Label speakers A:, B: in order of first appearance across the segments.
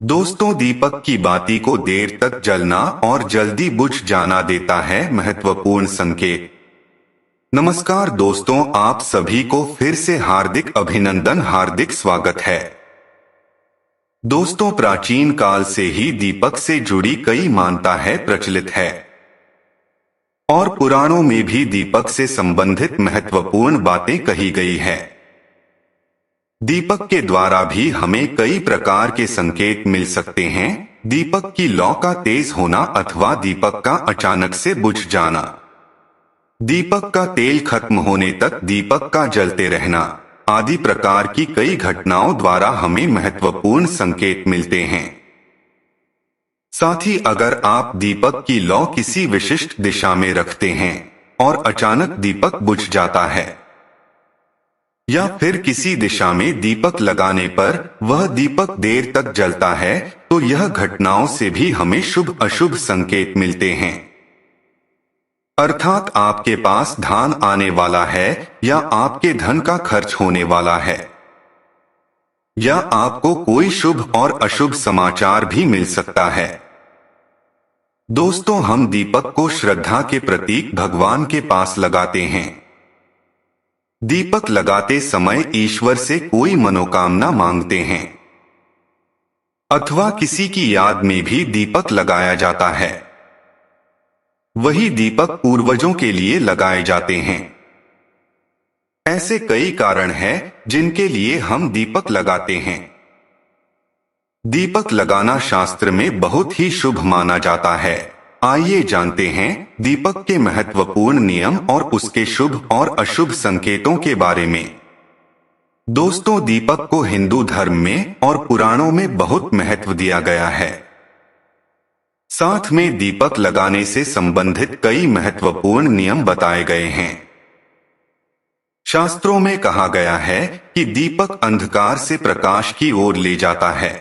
A: दोस्तों, दीपक की बाती को देर तक जलना और जल्दी बुझ जाना देता है महत्वपूर्ण संकेत। नमस्कार दोस्तों, आप सभी को फिर से हार्दिक अभिनंदन, हार्दिक स्वागत है। दोस्तों, प्राचीन काल से ही दीपक से जुड़ी कई मान्यताएं प्रचलित है और पुराणों में भी दीपक से संबंधित महत्वपूर्ण बातें कही गई है। दीपक के द्वारा भी हमें कई प्रकार के संकेत मिल सकते हैं। दीपक की लौ का तेज होना अथवा दीपक का अचानक से बुझ जाना, दीपक का तेल खत्म होने तक दीपक का जलते रहना आदि प्रकार की कई घटनाओं द्वारा हमें महत्वपूर्ण संकेत मिलते हैं। साथ ही अगर आप दीपक की लौ किसी विशिष्ट दिशा में रखते हैं और अचानक दीपक बुझ जाता है या फिर किसी दिशा में दीपक लगाने पर वह दीपक देर तक जलता है, तो यह घटनाओं से भी हमें शुभ अशुभ संकेत मिलते हैं। अर्थात आपके पास धन आने वाला है या आपके धन का खर्च होने वाला है या आपको कोई शुभ और अशुभ समाचार भी मिल सकता है। दोस्तों, हम दीपक को श्रद्धा के प्रतीक भगवान के पास लगाते हैं। दीपक लगाते समय ईश्वर से कोई मनोकामना मांगते हैं अथवा किसी की याद में भी दीपक लगाया जाता है। वही दीपक पूर्वजों के लिए लगाए जाते हैं। ऐसे कई कारण हैं जिनके लिए हम दीपक लगाते हैं। दीपक लगाना शास्त्र में बहुत ही शुभ माना जाता है। आइए जानते हैं दीपक के महत्वपूर्ण नियम और उसके शुभ और अशुभ संकेतों के बारे में। दोस्तों, दीपक को हिंदू धर्म में और पुराणों में बहुत महत्व दिया गया है। साथ में दीपक लगाने से संबंधित कई महत्वपूर्ण नियम बताए गए हैं। शास्त्रों में कहा गया है कि दीपक अंधकार से प्रकाश की ओर ले जाता है,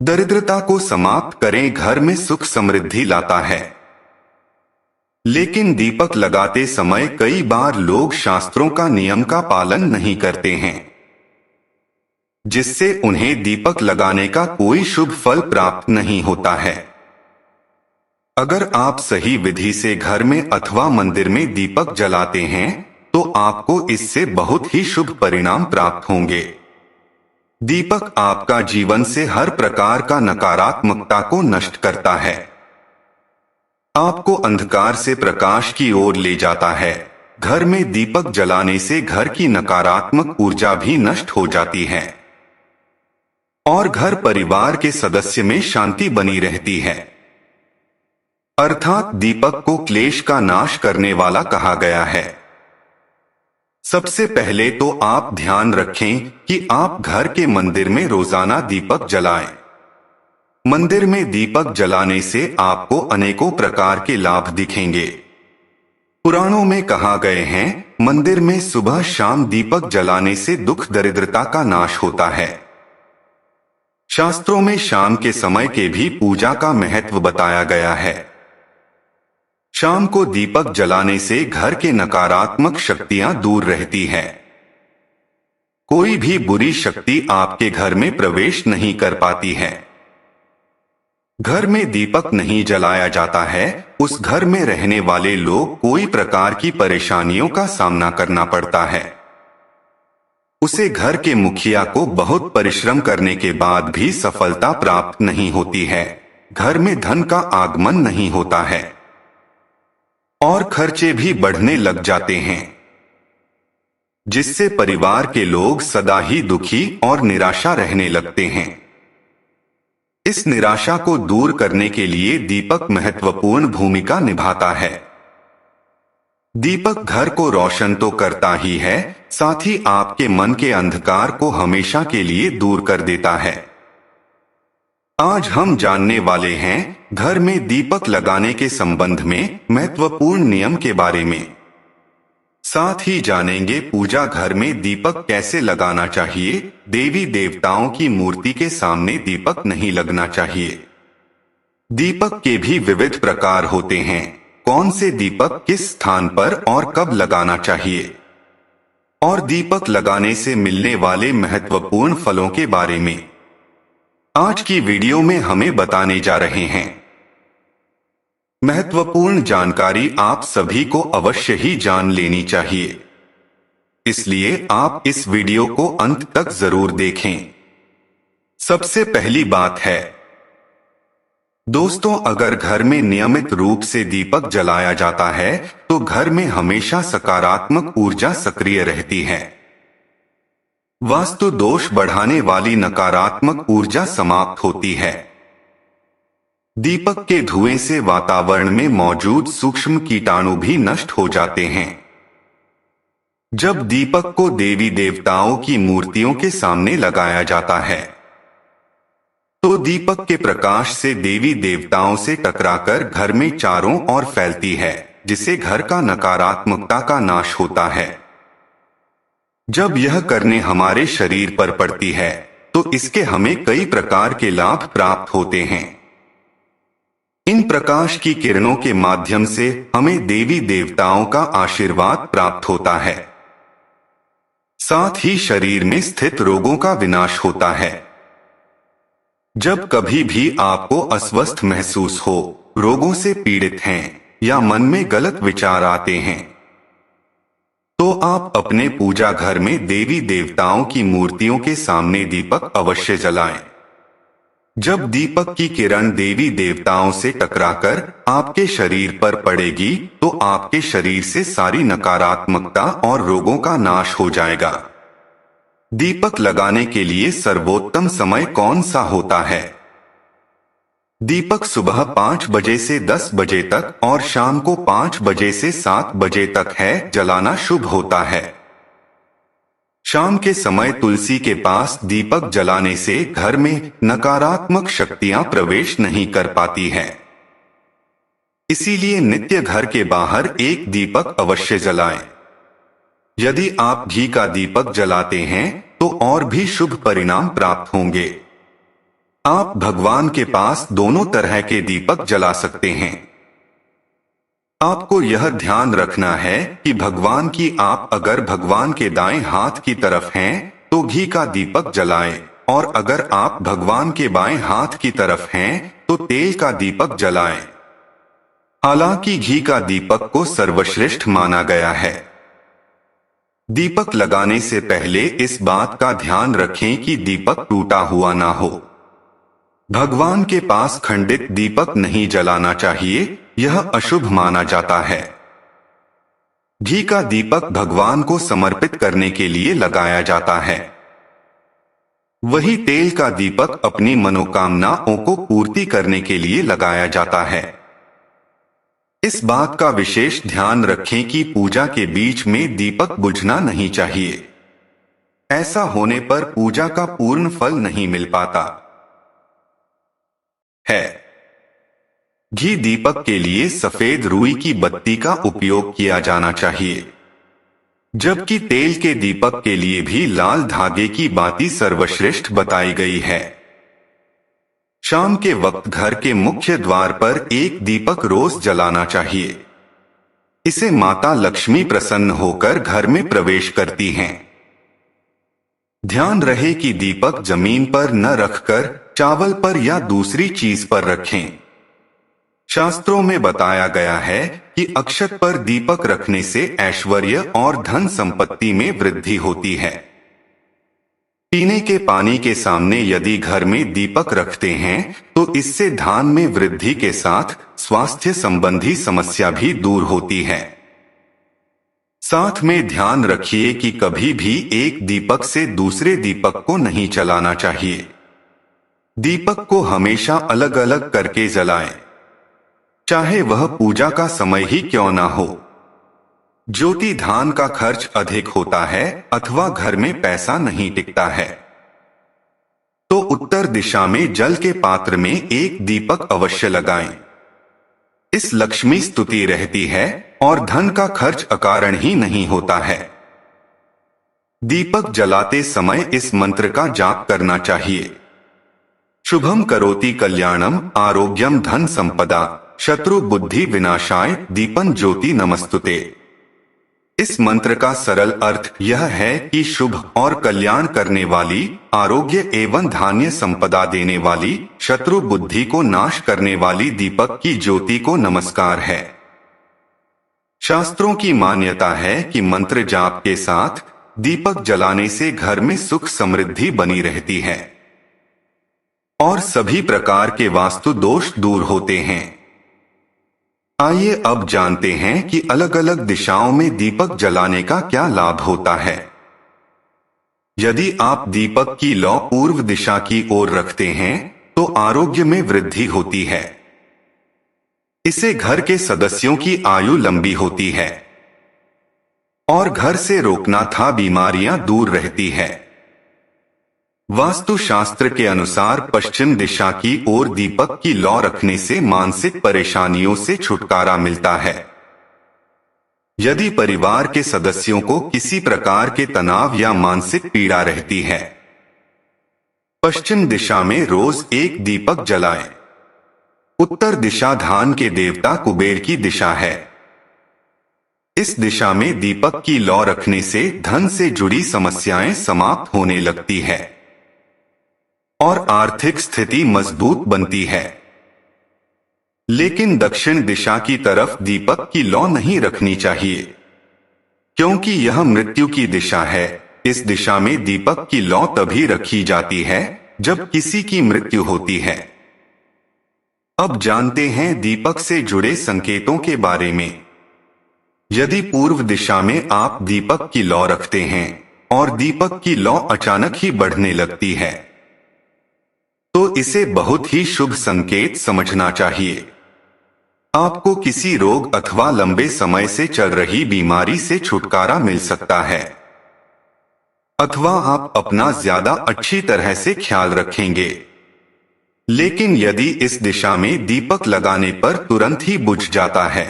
A: दरिद्रता को समाप्त करें, घर में सुख समृद्धि लाता है। लेकिन दीपक लगाते समय कई बार लोग शास्त्रों का नियम का पालन नहीं करते हैं, जिससे उन्हें दीपक लगाने का कोई शुभ फल प्राप्त नहीं होता है। अगर आप सही विधि से घर में अथवा मंदिर में दीपक जलाते हैं तो आपको इससे बहुत ही शुभ परिणाम प्राप्त होंगे। दीपक आपका जीवन से हर प्रकार का नकारात्मकता को नष्ट करता है, आपको अंधकार से प्रकाश की ओर ले जाता है। घर में दीपक जलाने से घर की नकारात्मक ऊर्जा भी नष्ट हो जाती है और घर परिवार के सदस्य में शांति बनी रहती है। अर्थात दीपक को क्लेश का नाश करने वाला कहा गया है। सबसे पहले तो आप ध्यान रखें कि आप घर के मंदिर में रोजाना दीपक जलाएं। मंदिर में दीपक जलाने से आपको अनेकों प्रकार के लाभ दिखेंगे। पुराणों में कहा गए हैं, मंदिर में सुबह शाम दीपक जलाने से दुख दरिद्रता का नाश होता है। शास्त्रों में शाम के समय के भी पूजा का महत्व बताया गया है। शाम को दीपक जलाने से घर के नकारात्मक शक्तियां दूर रहती है। कोई भी बुरी शक्ति आपके घर में प्रवेश नहीं कर पाती है। घर में दीपक नहीं जलाया जाता है, उस घर में रहने वाले लोग कोई प्रकार की परेशानियों का सामना करना पड़ता है। उसे घर के मुखिया को बहुत परिश्रम करने के बाद भी सफलता प्राप्त नहीं होती है। घर में धन का आगमन नहीं होता है और खर्चे भी बढ़ने लग जाते हैं, जिससे परिवार के लोग सदा ही दुखी और निराशा रहने लगते हैं। इस निराशा को दूर करने के लिए दीपक महत्वपूर्ण भूमिका निभाता है। दीपक घर को रोशन तो करता ही है, साथ ही आपके मन के अंधकार को हमेशा के लिए दूर कर देता है। आज हम जानने वाले हैं घर में दीपक लगाने के संबंध में महत्वपूर्ण नियम के बारे में। साथ ही जानेंगे पूजा घर में दीपक कैसे लगाना चाहिए। देवी देवताओं की मूर्ति के सामने दीपक नहीं लगना चाहिए। दीपक के भी विविध प्रकार होते हैं। कौन से दीपक किस स्थान पर और कब लगाना चाहिए और दीपक लगाने से मिलने वाले महत्वपूर्ण फलों के बारे में आज की वीडियो में हमें बताने जा रहे हैं महत्वपूर्ण जानकारी आप सभी को अवश्य ही जान लेनी चाहिए, इसलिए आप इस वीडियो को अंत तक जरूर देखें। सबसे पहली बात है दोस्तों, अगर घर में नियमित रूप से दीपक जलाया जाता है तो घर में हमेशा सकारात्मक ऊर्जा सक्रिय रहती है। वास्तु दोष बढ़ाने वाली नकारात्मक ऊर्जा समाप्त होती है। दीपक के धुएं से वातावरण में मौजूद सूक्ष्म कीटाणु भी नष्ट हो जाते हैं। जब दीपक को देवी देवताओं की मूर्तियों के सामने लगाया जाता है तो दीपक के प्रकाश से देवी देवताओं से टकराकर घर में चारों ओर फैलती है, जिससे घर का नकारात्मकता का नाश होता है। जब यह करने हमारे शरीर पर पड़ती है तो इसके हमें कई प्रकार के लाभ प्राप्त होते हैं। इन प्रकाश की किरणों के माध्यम से हमें देवी देवताओं का आशीर्वाद प्राप्त होता है। साथ ही शरीर में स्थित रोगों का विनाश होता है। जब कभी भी आपको अस्वस्थ महसूस हो, रोगों से पीड़ित हैं या मन में गलत विचार आते हैं तो आप अपने पूजा घर में देवी देवताओं की मूर्तियों के सामने दीपक अवश्य जलाएं। जब दीपक की किरण देवी देवताओं से टकराकर आपके शरीर पर पड़ेगी तो आपके शरीर से सारी नकारात्मकता और रोगों का नाश हो जाएगा। दीपक लगाने के लिए सर्वोत्तम समय कौन सा होता है? दीपक सुबह 5 बजे से 10 बजे तक और शाम को 5 बजे से 7 बजे तक है जलाना शुभ होता है। शाम के समय तुलसी के पास दीपक जलाने से घर में नकारात्मक शक्तियां प्रवेश नहीं कर पाती हैं। इसीलिए नित्य घर के बाहर एक दीपक अवश्य जलाएं। यदि आप घी का दीपक जलाते हैं तो और भी शुभ परिणाम प्राप्त होंगे। आप भगवान के पास दोनों तरह के दीपक जला सकते हैं। आपको यह ध्यान रखना है कि भगवान की आप अगर भगवान के दाएं हाथ की तरफ हैं तो घी का दीपक जलाएं, और अगर आप भगवान के बाएं हाथ की तरफ हैं तो तेल का दीपक जलाएं। हालांकि घी का दीपक को सर्वश्रेष्ठ माना गया है। दीपक लगाने से पहले इस बात का ध्यान रखें कि दीपक टूटा हुआ ना हो। भगवान के पास खंडित दीपक नहीं जलाना चाहिए, यह अशुभ माना जाता है। घी का दीपक भगवान को समर्पित करने के लिए लगाया जाता है। वही तेल का दीपक अपनी मनोकामनाओं को पूर्ति करने के लिए लगाया जाता है। इस बात का विशेष ध्यान रखें कि पूजा के बीच में दीपक बुझना नहीं चाहिए। ऐसा होने पर पूजा का पूर्ण फल नहीं मिल पाता है। घी दीपक के लिए सफेद रुई की बत्ती का उपयोग किया जाना चाहिए, जबकि तेल के दीपक के लिए भी लाल धागे की बाती सर्वश्रेष्ठ बताई गई है। शाम के वक्त घर के मुख्य द्वार पर एक दीपक रोज जलाना चाहिए। इसे माता लक्ष्मी प्रसन्न होकर घर में प्रवेश करती हैं। ध्यान रहे कि दीपक जमीन पर न रखकर चावल पर या दूसरी चीज पर रखें। शास्त्रों में बताया गया है कि अक्षत पर दीपक रखने से ऐश्वर्य और धन संपत्ति में वृद्धि होती है। पीने के पानी के सामने यदि घर में दीपक रखते हैं तो इससे धान में वृद्धि के साथ स्वास्थ्य संबंधी समस्या भी दूर होती है। साथ में ध्यान रखिए कि कभी भी एक दीपक से दूसरे दीपक को नहीं जलाना चाहिए। दीपक को हमेशा अलग अलग करके जलाएं, चाहे वह पूजा का समय ही क्यों ना हो। ज्योति दान का खर्च अधिक होता है अथवा घर में पैसा नहीं टिकता है तो उत्तर दिशा में जल के पात्र में एक दीपक अवश्य लगाएं। इस लक्ष्मी स्तुति रहती है और धन का खर्च अकारण ही नहीं होता है। दीपक जलाते समय इस मंत्र का जाप करना चाहिए। शुभम करोति कल्याणम आरोग्यम धन संपदा शत्रु बुद्धि विनाशाय दीपन ज्योति नमस्तुते। इस मंत्र का सरल अर्थ यह है कि शुभ और कल्याण करने वाली, आरोग्य एवं धान्य संपदा देने वाली, शत्रु बुद्धि को नाश करने वाली दीपक की ज्योति को नमस्कार है। शास्त्रों की मान्यता है कि मंत्र जाप के साथ दीपक जलाने से घर में सुख समृद्धि बनी रहती है और सभी प्रकार के वास्तु दोष दूर होते हैं। आइए अब जानते हैं कि अलग अलग दिशाओं में दीपक जलाने का क्या लाभ होता है। यदि आप दीपक की लौ पूर्व दिशा की ओर रखते हैं तो आरोग्य में वृद्धि होती है। इससे घर के सदस्यों की आयु लंबी होती है और घर से रोकना था बीमारियां दूर रहती है। वास्तुशास्त्र के अनुसार पश्चिम दिशा की ओर दीपक की लौ रखने से मानसिक परेशानियों से छुटकारा मिलता है। यदि परिवार के सदस्यों को किसी प्रकार के तनाव या मानसिक पीड़ा रहती है, पश्चिम दिशा में रोज एक दीपक जलाएं। उत्तर दिशा धान के देवता कुबेर की दिशा है। इस दिशा में दीपक की लौ रखने से धन से जुड़ी समस्याएं समाप्त होने लगती है और आर्थिक स्थिति मजबूत बनती है। लेकिन दक्षिण दिशा की तरफ दीपक की लौ नहीं रखनी चाहिए, क्योंकि यह मृत्यु की दिशा है। इस दिशा में दीपक की लौ तभी रखी जाती है जब किसी की मृत्यु होती है। अब जानते हैं दीपक से जुड़े संकेतों के बारे में। यदि पूर्व दिशा में आप दीपक की लौ रखते हैं और दीपक की लौ अचानक ही बढ़ने लगती है, तो इसे बहुत ही शुभ संकेत समझना चाहिए। आपको किसी रोग अथवा लंबे समय से चल रही बीमारी से छुटकारा मिल सकता है, अथवा आप अपना ज्यादा अच्छी तरह से ख्याल रखेंगे। लेकिन यदि इस दिशा में दीपक लगाने पर तुरंत ही बुझ जाता है,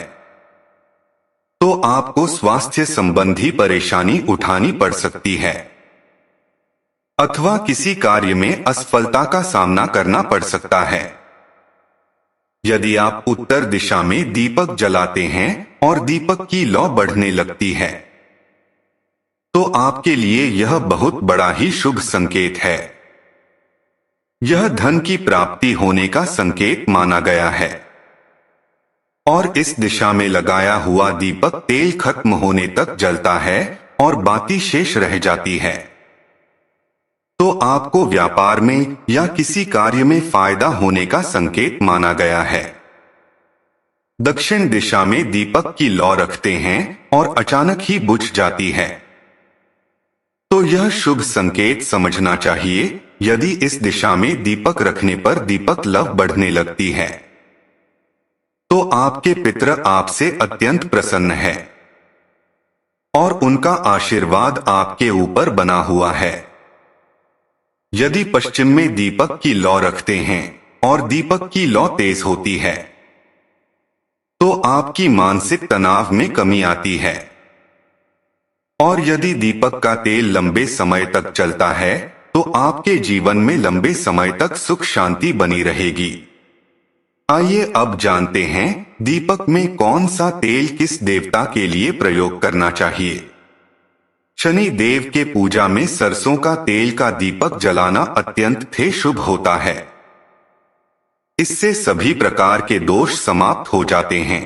A: तो आपको स्वास्थ्य संबंधी परेशानी उठानी पड़ सकती है, अथवा किसी कार्य में असफलता का सामना करना पड़ सकता है। यदि आप उत्तर दिशा में दीपक जलाते हैं और दीपक की लौ बढ़ने लगती है, तो आपके लिए यह बहुत बड़ा ही शुभ संकेत है। यह धन की प्राप्ति होने का संकेत माना गया है और इस दिशा में लगाया हुआ दीपक तेल खत्म होने तक जलता है और बाती शेष रह जाती है, तो आपको व्यापार में या किसी कार्य में फायदा होने का संकेत माना गया है। दक्षिण दिशा में दीपक की लौ रखते हैं और अचानक ही बुझ जाती है, तो यह शुभ संकेत समझना चाहिए। यदि इस दिशा में दीपक रखने पर दीपक लौ बढ़ने लगती है, तो आपके पितर आपसे अत्यंत प्रसन्न है और उनका आशीर्वाद आपके ऊपर बना हुआ है। यदि पश्चिम में दीपक की लौ रखते हैं और दीपक की लौ तेज होती है, तो आपकी मानसिक तनाव में कमी आती है। और यदि दीपक का तेल लंबे समय तक चलता है, तो आपके जीवन में लंबे समय तक सुख शांति बनी रहेगी। आइए अब जानते हैं दीपक में कौन सा तेल किस देवता के लिए प्रयोग करना चाहिए। शनि देव के पूजा में सरसों का तेल का दीपक जलाना अत्यंत शुभ होता है। इससे सभी प्रकार के दोष समाप्त हो जाते हैं।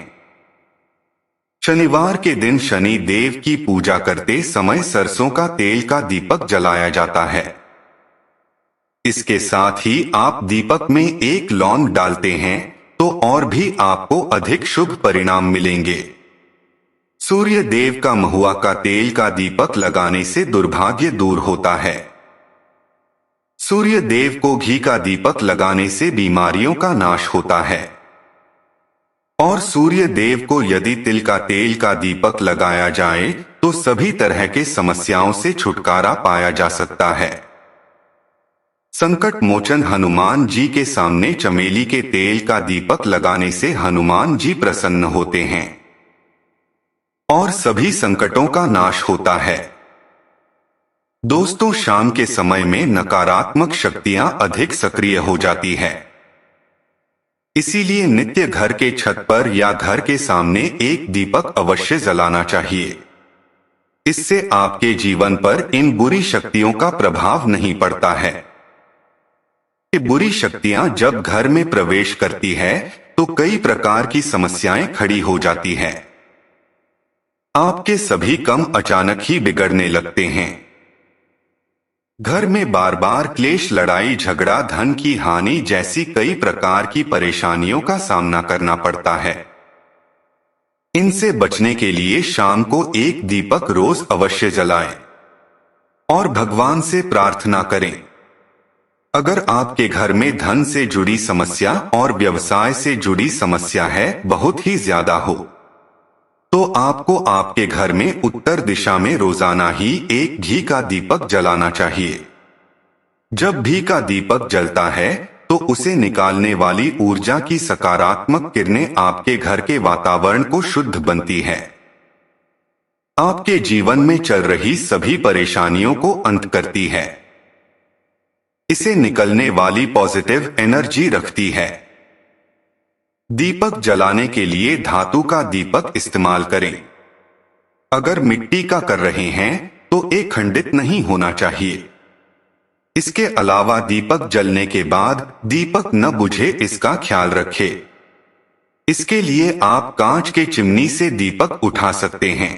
A: शनिवार के दिन शनि देव की पूजा करते समय सरसों का तेल का दीपक जलाया जाता है। इसके साथ ही आप दीपक में एक लौंग डालते हैं तो और भी आपको अधिक शुभ परिणाम मिलेंगे। सूर्य देव का महुआ का तेल का दीपक लगाने से दुर्भाग्य दूर होता है। सूर्य देव को घी का दीपक लगाने से बीमारियों का नाश होता है। और सूर्य देव को यदि तिल का तेल का दीपक लगाया जाए तो सभी तरह के समस्याओं से छुटकारा पाया जा सकता है। संकट मोचन हनुमान जी के सामने चमेली के तेल का दीपक लगाने से हनुमान जी प्रसन्न होते हैं और सभी संकटों का नाश होता है। दोस्तों, शाम के समय में नकारात्मक शक्तियां अधिक सक्रिय हो जाती है। इसीलिए नित्य घर के छत पर या घर के सामने एक दीपक अवश्य जलाना चाहिए। इससे आपके जीवन पर इन बुरी शक्तियों का प्रभाव नहीं पड़ता है। ये बुरी शक्तियां जब घर में प्रवेश करती है तो कई प्रकार की समस्याएं खड़ी हो जाती हैं। आपके सभी काम अचानक ही बिगड़ने लगते हैं। घर में बार बार क्लेश, लड़ाई झगड़ा, धन की हानि जैसी कई प्रकार की परेशानियों का सामना करना पड़ता है। इनसे बचने के लिए शाम को एक दीपक रोज अवश्य जलाएं और भगवान से प्रार्थना करें। अगर आपके घर में धन से जुड़ी समस्या और व्यवसाय से जुड़ी समस्या है बहुत ही ज्यादा हो तो आपको आपके घर में उत्तर दिशा में रोजाना ही एक घी का दीपक जलाना चाहिए। जब घी का दीपक जलता है तो उसे निकालने वाली ऊर्जा की सकारात्मक किरणें आपके घर के वातावरण को शुद्ध बनती है। आपके जीवन में चल रही सभी परेशानियों को अंत करती है। इसे निकलने वाली पॉजिटिव एनर्जी रखती है। दीपक जलाने के लिए धातु का दीपक इस्तेमाल करें। अगर मिट्टी का कर रहे हैं तो ये खंडित नहीं होना चाहिए। इसके अलावा दीपक जलने के बाद दीपक न बुझे इसका ख्याल रखें। इसके लिए आप कांच के चिमनी से दीपक उठा सकते हैं।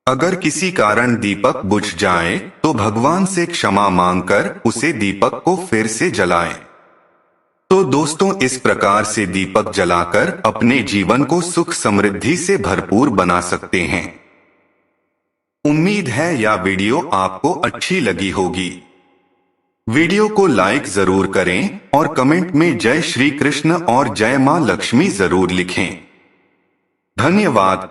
A: अगर किसी कारण दीपक बुझ जाए तो भगवान से क्षमा मांगकर उसे दीपक को फिर से जलाएं। तो दोस्तों, इस प्रकार से दीपक जलाकर अपने जीवन को सुख समृद्धि से भरपूर बना सकते हैं। उम्मीद है यह वीडियो आपको अच्छी लगी होगी। वीडियो को लाइक जरूर करें और कमेंट में जय श्री कृष्ण और जय मां लक्ष्मी जरूर लिखें। धन्यवाद।